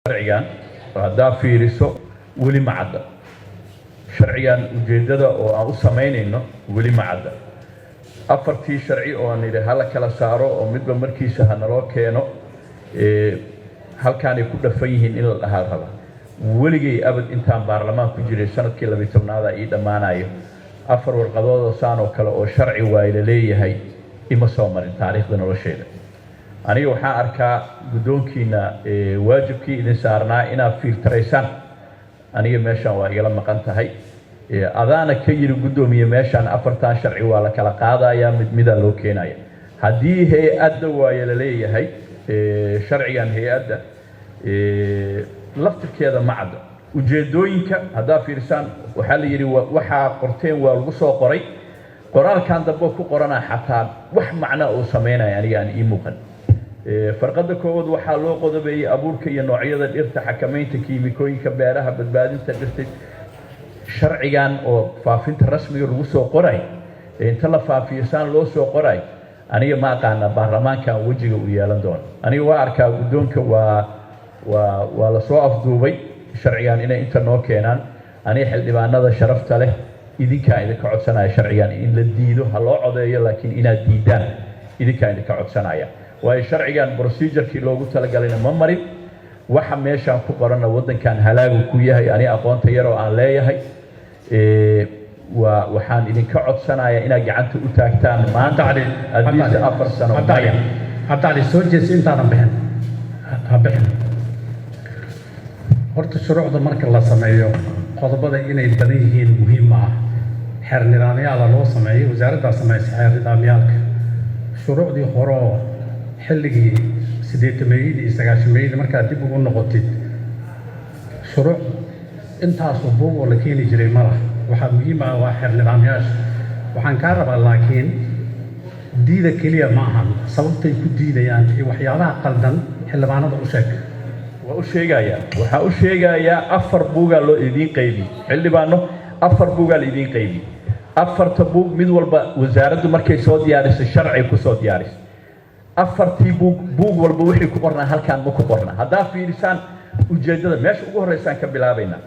sharcigan haddaa fiiriso weli ma cadda sharcigan ujeedada oo aan u samaynayno weli ma cadda afartii sharci oo aan idhi hala kala saaro oo midba markiisa ha naloo keeno halkaanay ku dhafan yihiin in la dhahaa raba weligay abad intaan baarlamaan ku jiray sanadkii 12aad ii dhammaanayo afar warqadood oo saan oo kale oo sharci waay la leeyahay ima soo marin taariikhda nolosheeda aniga waxaan arkaa guddoonkiina waajibkii idin saarnaa inaad fiiltaraysaan aniga meeshaan waa igala maqan tahay adaana ka yiri guddoomiye meeshaan afartan sharci waa la kala qaadayaa mid loo keenaya haddii hay-adda waaye la leeyahay sharcigan hay-adda laftirkeeda ma cadda ujeedooyinka haddaa fiirsaan waxaa la yidhi waxaa qorteen waa lagu soo qoray qoraalkan dambe ku qorana xataa wax macno uu sameynaya aniga aan ii muuqan farqada koowaad waxaa loo qodobeeyay abuurka iyo noocyada dhirta xakamaynta kiimikooyinka beeraha badbaadinta dhirta sharcigan oo faafinta rasmiga lagu soo qoray inta la faafiyo saan loo soo qoray aniga ma aqaana baarlamaankan wajiga u yeelan doono aniga waa arkaa guddoonka waa la soo afduubay sharcigan inay inta noo keenaan aniga xildhibaanada sharafta leh idinkaa idinka codsanaya sharcigan in la diido ha loo codeeyo laakiin inaad diidaan idinkaa idinka codsanaya waayo sharcigan procedure-kii loogu talagalayna ma marin waxa meeshaan ku qorana waddankan halaagu ku yahay aniga aqoonta yar oo aan leeyahay waxaan idinka codsanayaa inaad gacanta u taagtaan maanta haddiise 4 sano hadda soo jees intaadan bixin ha bixin horta shuruucda marka la sameeyo qodobada inay badan yihiin muhiim ah xeer nidaamyaal loo sameeyo wasaaradda sameeyay xeer nidaamyaalka shuruucdii hore xilligii 8 iyo 9 markaa dib ugu noqotid shuruuc intaas oo buug la keeni jiray malaha waxa muhiim ah waa xeer nidaamyaasha waxaan ka rabaa laakiin diida kaliya ma ahan sababtay ku diidayaan iyo waxyaabaha qaldan xildhibaanada u sheeg waxaa u sheegayaa afar buugaa loo idiin qaybiyey xildhibaano afar buugaa la idiin qaybiyey afarta buug mid walba wasaaraddu markay soo diyaarisay sharci ku soo diyaarisay afartii buug walba wixii ku qornaa halkaan ma ku qornaa haddaa fiirisaan ujeeddada meesha ugu horreysaan ka bilaabaynaa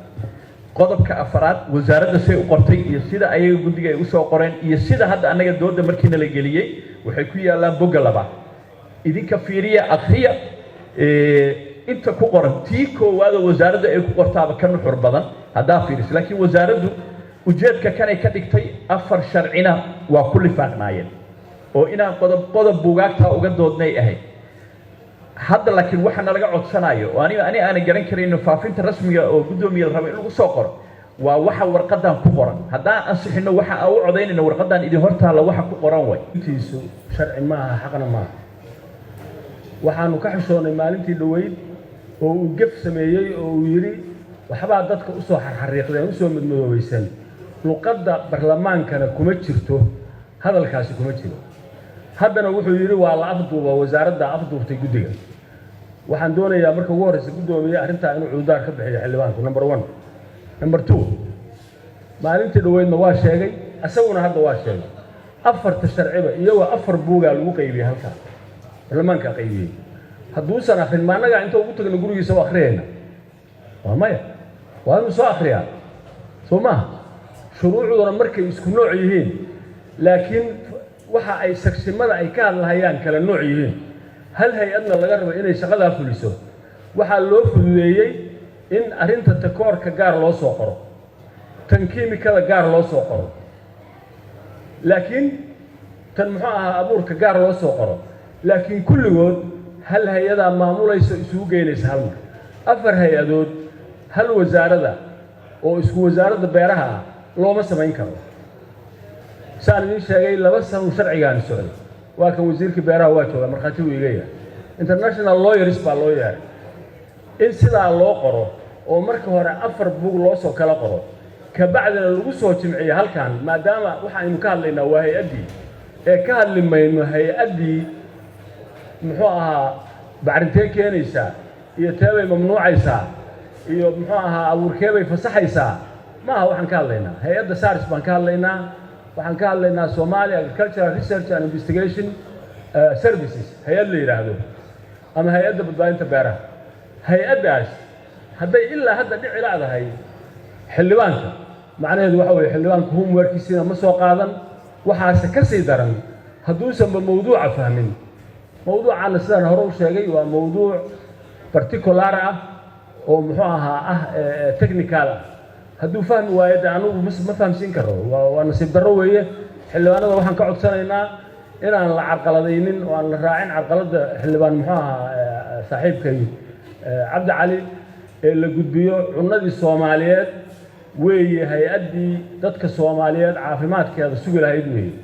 qodobka afaraad wasaaradda say u qortay iyo sida ayaga guddiga ay u soo qoreen iyo sida hadda annaga dooda markiina la geliyey waxay ku yaallaan bogga labaad idinka fiiriya akhriya inta ku qoran tii koowaada wasaaradda ay ku qortaaba ka nuxur badan haddaa fiiriso laakiin wasaaraddu ujeedka kanay ka dhigtay afar sharcina waa ku lifaaqnaayeen oo inaan qodob buugaagtaa uga doodnay ahayd hadda laakiin waxa nalaga codsanayo oo ani aan garan karayno faafinta rasmiga oo guddoomiye raba in lagu soo qoro waa waxa warqadan ku qoran haddaan ansixino waxa aan u codaynayno warqadan idin hortaala waxa ku qoran way intiisu sharci maaha xaqna maaha waxaanu ka xishoonay maalintii dhaweyd oo uu gef sameeyey oo uu yidhi waxbaa dadka u soo xarxariiqdeen u soo madmadoobaysan luqadda barlamaankana kuma jirto hadalkaasi kuma jiro haddana wuxuu yidhi waa la afduuba wasaaradda afduubtay guddiga waxaan doonayaa marka ugu horreysa guddoomiye arrintaa inuu cududaar ka bixiyo xildhibaanku number 1 number 2 maalintii dhaweydna waa sheegay asaguna hadda waa sheegay afarta sharciba iyagoo afar buugaa lagu qaybiyey halkaa barlamaanka qaybiyey hadduusan akhrin maanagaa inta ugu tagna gurigiisa u akhriyayna waa maya waa inuu soo akhriyaa soo maaha shuruucduna markay isku nooc yihiin laakiin waxa ay sagsimada ay ka hadlayaan kala nooc yihiin hal hay-adna laga rabo inay shaqadaa fuliso waxaa loo fududeeyey in arrinta takoorka gaar loo soo qoro tan kiimikada gaar loo soo qoro laakiin tan muxuu ahaa abuurka gaar loo soo qoro laakiin kulligood hal hay-adaa maamulayso isugu geynaysa hal mar afar hay-adood hal wasaarada oo isku wasaaradda beeraha ah looma samayn karo saan idiin sheegay 2 sano sharcigaani socday waa kan wasiirka beeraha waa jooga markhaati uu iga yahay international lawyers baa loo yeeray in sidaa loo qoro oo marka hore afar buug loo soo kala qoro kabacdina lagu soo jimciyo halkan maadaama waxa aynu ka hadlaynaa waa hay-addii ee ka hadli mayno hay-addii muxuu ahaa bacrintee keenaysaa iyo teebay mamnuucaysaa iyo muxuu ahaa abuurkeebay fasaxaysaa maaha waxaan ka hadlaynaa hay-adda SARS baan ka hadlaynaa waxaan ka hadlaynaa Somalia Agricultural Research and Investigation Services hay-ad la yiraahdo ama hay-adda badbaadinta beeraha hay-addaas hadday ilaa hadda dhici laadahay xildhibaanka macnaheedu waxa weeye xildhibaanku homeworkiisina ma soo qaadan waxaase ka sii daran hadduusanba mawduuca fahmin mawduucaana sidaan hore u sheegay waa mawduuc particular ah oo muxuu ahaa technical ah hadduu fahmi waayo de anugu ma fahamsiin karo waa nasiib darro weeye xildhibaanada waxaan ka codsanaynaa inaan la carqaladaynin oo aan la raacin carqaladda xildhibaan muxuu ahaa saaxiibkay cabdi cali ee la gudbiyo cunnadii soomaaliyeed weeye hay-addii dadka soomaaliyeed caafimaadkeeda sugi lahayd weeye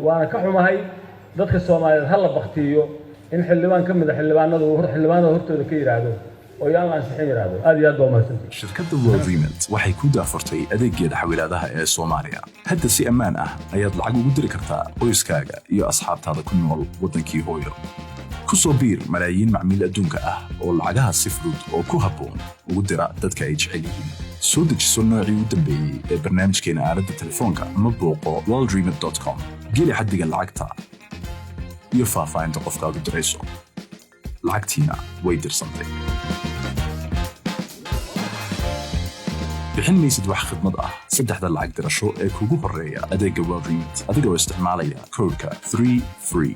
waana ka xumahay dadka soomaaliyeed ha la baktiyo in xildhibaan ka mid a xildhibaanada hortooda ka yidhaahdo oo yaan la ansixin yidhaahdo aad iyo aad baa umahadsantahay shirkadda World Remit waxay ku daafurtay adeeggeeda xawilaadaha ee Soomaaliya hadda si ammaan ah ayaad lacag ugu diri kartaa qoyskaaga iyo asxaabtaada ku nool wadankii hooyo ku soo biir malaayiin macmiil adduunka ah oo lacagaha si fudud oo ku habboon ugu dira dadka ay jecel yihiin soo dejiso noocii u dambeeyey ee barnaamijkeena aaladda telefoonka ama booqo worldremit.com geli xaddiga lacagta iyo faahfaahinta qofka aad u dirayso lacagtiina way dirsantay bixin maysid wax khidmad ah saddexda lacag dirasho ee kugu horeeya adeegga World Remit adigoo isticmaalaya koodka 3FREE